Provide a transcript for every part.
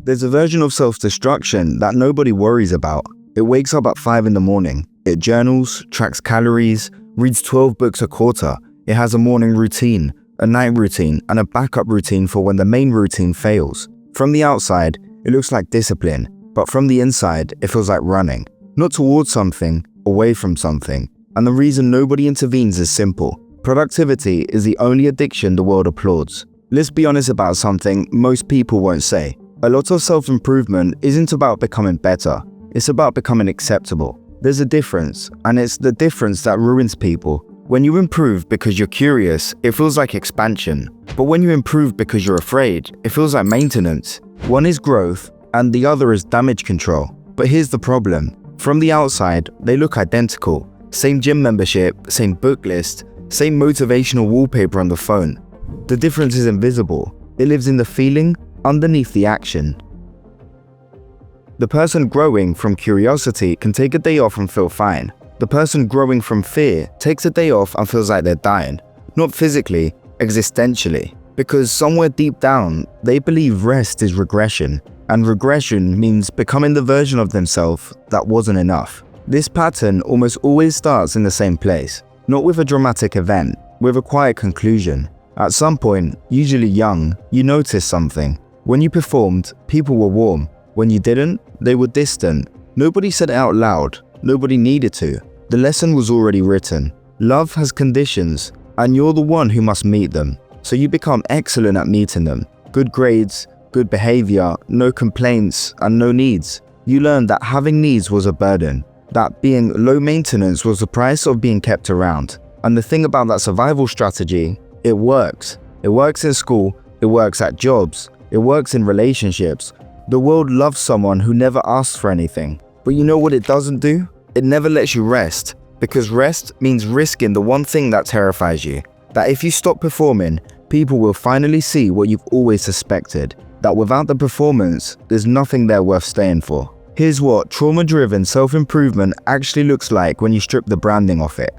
There's a version of self-destruction that nobody worries about. It wakes up at 5 in the morning. It journals, tracks calories, reads 12 books a quarter. It has a morning routine, a night routine, and a backup routine for when the main routine fails. From the outside, it looks like discipline, but from the inside, it feels like running. Not towards something, away from something. And the reason nobody intervenes is simple. Productivity is the only addiction the world applauds. Let's be honest about something most people won't say. A lot of self-improvement isn't about becoming better. It's about becoming acceptable. There's a difference, and it's the difference that ruins people. When you improve because you're curious, it feels like expansion. But when you improve because you're afraid, it feels like maintenance. One is growth, and the other is damage control. But here's the problem. From the outside, they look identical. Same gym membership, same book list, same motivational wallpaper on the phone. The difference is invisible. It lives in the feeling, underneath the action. The person growing from curiosity can take a day off and feel fine. The person growing from fear takes a day off and feels like they're dying. Not physically, existentially. Because somewhere deep down, they believe rest is regression. And regression means becoming the version of themselves that wasn't enough. This pattern almost always starts in the same place. Not with a dramatic event, with a quiet conclusion. At some point, usually young, you notice something. When you performed, people were warm. When you didn't, they were distant. Nobody said it out loud. Nobody needed to. The lesson was already written. Love has conditions, and you're the one who must meet them. So you become excellent at meeting them. Good grades, good behavior, no complaints, and no needs. You learned that having needs was a burden. That being low maintenance was the price of being kept around. And the thing about that survival strategy, it works. It works in school, it works at jobs, it works in relationships. The world loves someone who never asks for anything. But you know what it doesn't do? It never lets you rest. Because rest means risking the one thing that terrifies you. That if you stop performing, people will finally see what you've always suspected. That without the performance, there's nothing there worth staying for. Here's what trauma-driven self-improvement actually looks like when you strip the branding off it.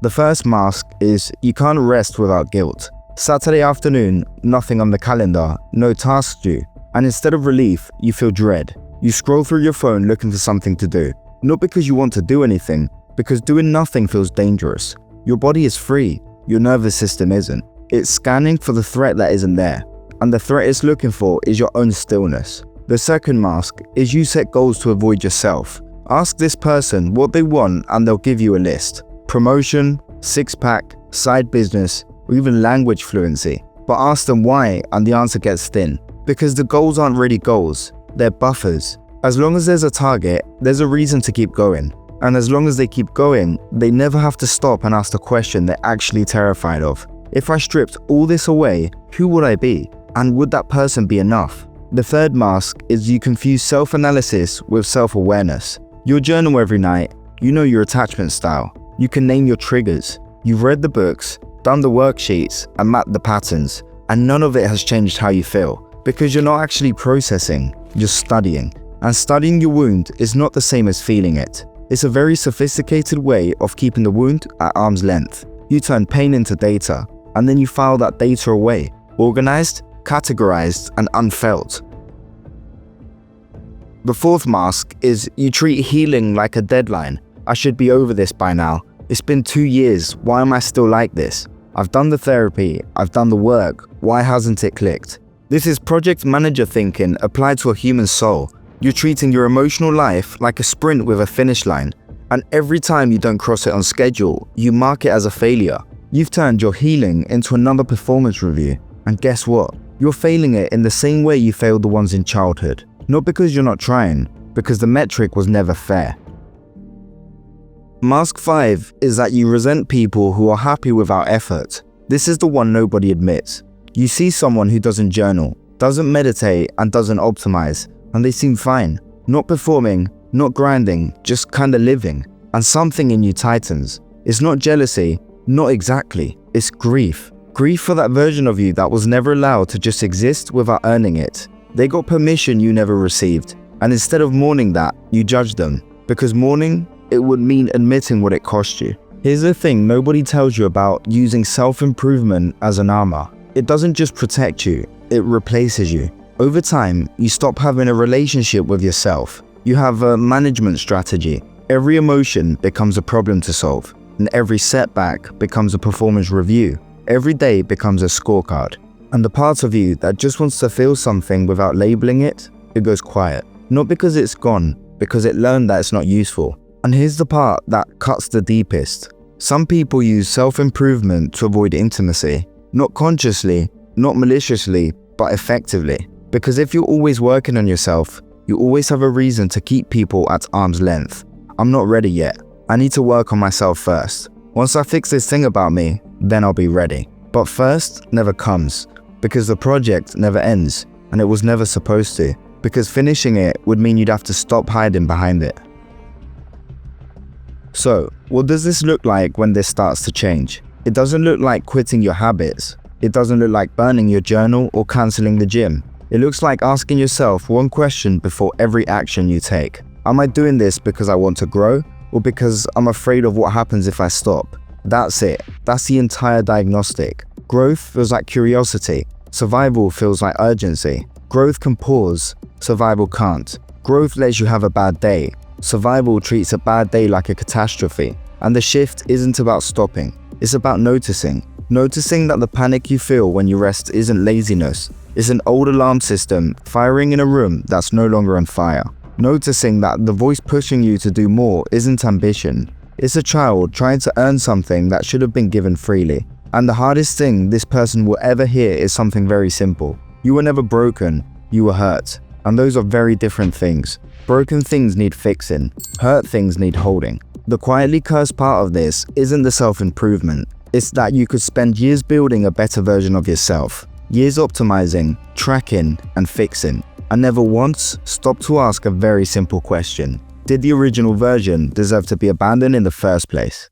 The first mask is you can't rest without guilt. Saturday afternoon, nothing on the calendar, no tasks due, and instead of relief, you feel dread. You scroll through your phone looking for something to do. Not because you want to do anything, because doing nothing feels dangerous. Your body is free, your nervous system isn't. It's scanning for the threat that isn't there, and the threat it's looking for is your own stillness. The second mask is you set goals to avoid yourself. Ask this person what they want and they'll give you a list. Promotion, six-pack, side business, or even language fluency. But ask them why and the answer gets thin. Because the goals aren't really goals, they're buffers. As long as there's a target, there's a reason to keep going. And as long as they keep going, they never have to stop and ask the question they're actually terrified of. If I stripped all this away, who would I be? And would that person be enough? The third mask is you confuse self-analysis with self-awareness. You'll journal every night, you know your attachment style, you can name your triggers, you've read the books, done the worksheets, and mapped the patterns, and none of it has changed how you feel, because you're not actually processing, you're studying. And studying your wound is not the same as feeling it. It's a very sophisticated way of keeping the wound at arm's length. You turn pain into data, and then you file that data away, organized, categorized, and unfelt. The fourth mask is you treat healing like a deadline. I should be over this by now. It's been 2 years, why am I still like this? I've done the therapy, I've done the work, why hasn't it clicked? This is project manager thinking applied to a human soul. You're treating your emotional life like a sprint with a finish line, and every time you don't cross it on schedule, you mark it as a failure. You've turned your healing into another performance review, and guess what? You're failing it in the same way you failed the ones in childhood. Not because you're not trying, because the metric was never fair. Mask 5 is that you resent people who are happy without effort. This is the one nobody admits. You see someone who doesn't journal, doesn't meditate, and doesn't optimize, and they seem fine. Not performing, not grinding, just kinda living. And something in you tightens. It's not jealousy, not exactly, it's grief. Grief for that version of you that was never allowed to just exist without earning it. They got permission you never received, and instead of mourning that, you judge them. Because mourning, it would mean admitting what it cost you. Here's the thing nobody tells you about using self-improvement as an armor. It doesn't just protect you, it replaces you. Over time, you stop having a relationship with yourself. You have a management strategy. Every emotion becomes a problem to solve, and every setback becomes a performance review. Every day becomes a scorecard. And the part of you that just wants to feel something without labeling it, it goes quiet. Not because it's gone, because it learned that it's not useful. And here's the part that cuts the deepest. Some people use self-improvement to avoid intimacy. Not consciously, not maliciously, but effectively. Because if you're always working on yourself, you always have a reason to keep people at arm's length. I'm not ready yet. I need to work on myself first. Once I fix this thing about me, then I'll be ready. But first never comes, because the project never ends, and it was never supposed to, because finishing it would mean you'd have to stop hiding behind it. So, what does this look like when this starts to change? It doesn't look like quitting your habits. It doesn't look like burning your journal or cancelling the gym. It looks like asking yourself one question before every action you take. Am I doing this because I want to grow, or because I'm afraid of what happens if I stop? That's it. That's the entire diagnostic. Growth feels like curiosity. Survival feels like urgency. Growth can pause. Survival can't. Growth lets you have a bad day. Survival treats a bad day like a catastrophe. And the shift isn't about stopping. It's about noticing. Noticing that the panic you feel when you rest isn't laziness. It's an old alarm system firing in a room that's no longer on fire. Noticing that the voice pushing you to do more isn't ambition. It's a child trying to earn something that should have been given freely. And the hardest thing this person will ever hear is something very simple. You were never broken, you were hurt. And those are very different things. Broken things need fixing. Hurt things need holding. The quietly cursed part of this isn't the self-improvement. It's that you could spend years building a better version of yourself. Years optimizing, tracking, and fixing. And never once stop to ask a very simple question. Did the original version deserve to be abandoned in the first place?